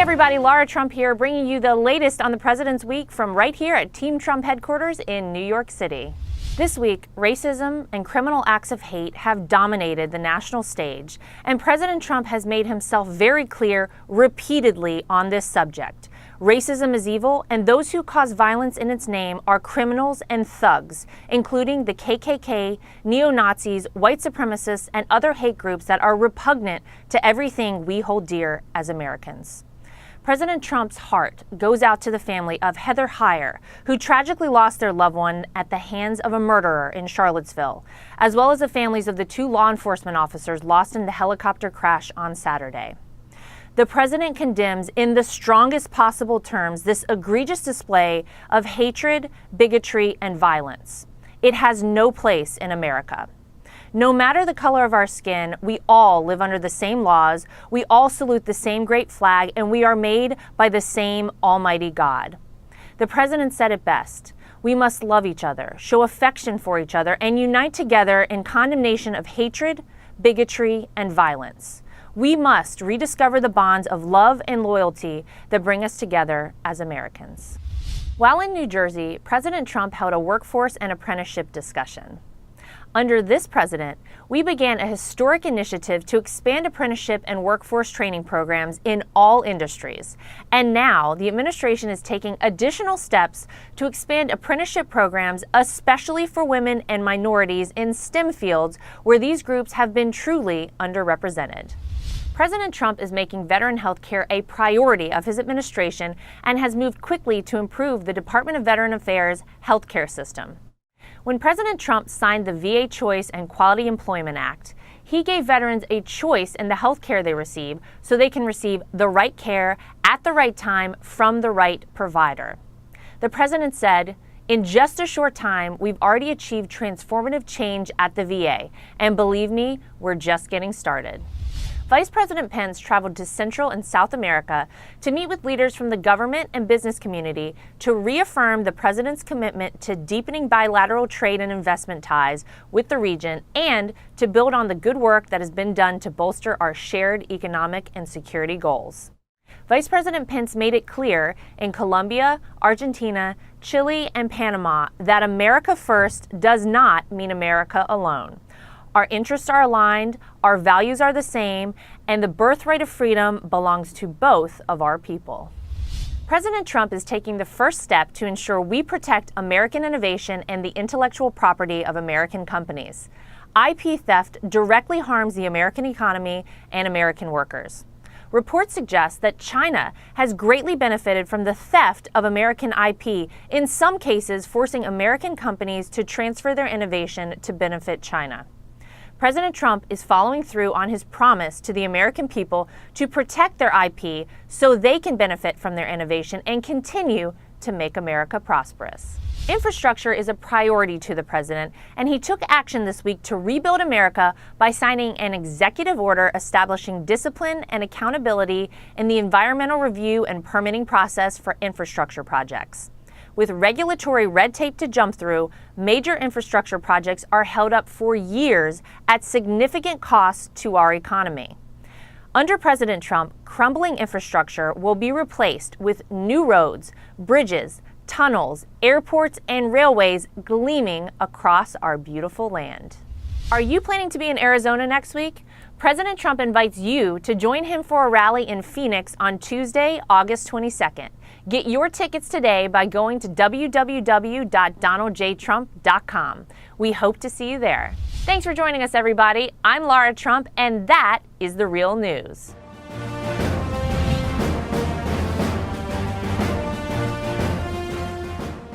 everybody, Lara Trump here, bringing you the latest on the President's Week from right here at Team Trump headquarters in New York City. This week, racism and criminal acts of hate have dominated the national stage, and President Trump has made himself very clear repeatedly on this subject. Racism is evil, and those who cause violence in its name are criminals and thugs, including the KKK, neo-Nazis, white supremacists, and other hate groups that are repugnant to everything we hold dear as Americans. President Trump's heart goes out to the family of Heather Heyer, who tragically lost their loved one at the hands of a murderer in Charlottesville, as well as the families of the 2 law enforcement officers lost in the helicopter crash on Saturday. The president condemns in the strongest possible terms this egregious display of hatred, bigotry, and violence. It has no place in America. No matter the color of our skin, we all live under the same laws, we all salute the same great flag, and we are made by the same Almighty God. The president said it best. We must love each other, show affection for each other, and unite together in condemnation of hatred, bigotry, and violence. We must rediscover the bonds of love and loyalty that bring us together as Americans. While in New Jersey, President Trump held a workforce and apprenticeship discussion. Under this president, we began a historic initiative to expand apprenticeship and workforce training programs in all industries. And now the administration is taking additional steps to expand apprenticeship programs, especially for women and minorities in STEM fields where these groups have been truly underrepresented. President Trump is making veteran health care a priority of his administration and has moved quickly to improve the Department of Veteran Affairs healthcare system. When President Trump signed the VA Choice and Quality Employment Act, he gave veterans a choice in the health care they receive so they can receive the right care at the right time from the right provider. The president said, "In just a short time, we've already achieved transformative change at the VA, and believe me, we're just getting started." Vice President Pence traveled to Central and South America to meet with leaders from the government and business community to reaffirm the president's commitment to deepening bilateral trade and investment ties with the region and to build on the good work that has been done to bolster our shared economic and security goals. Vice President Pence made it clear in Colombia, Argentina, Chile, and Panama that America first does not mean America alone. Our interests are aligned, our values are the same, and the birthright of freedom belongs to both of our people. President Trump is taking the first step to ensure we protect American innovation and the intellectual property of American companies. IP theft directly harms the American economy and American workers. Reports suggest that China has greatly benefited from the theft of American IP, in some cases forcing American companies to transfer their innovation to benefit China. President Trump is following through on his promise to the American people to protect their IP so they can benefit from their innovation and continue to make America prosperous. Infrastructure is a priority to the president, and he took action this week to rebuild America by signing an executive order establishing discipline and accountability in the environmental review and permitting process for infrastructure projects. With regulatory red tape to jump through, major infrastructure projects are held up for years at significant cost to our economy. Under President Trump, crumbling infrastructure will be replaced with new roads, bridges, tunnels, airports, and railways gleaming across our beautiful land. Are you planning to be in Arizona next week? President Trump invites you to join him for a rally in Phoenix on Tuesday, August 22nd. Get your tickets today by going to www.donaldjtrump.com. We hope to see you there. Thanks for joining us, everybody. I'm Lara Trump, and that is The Real News.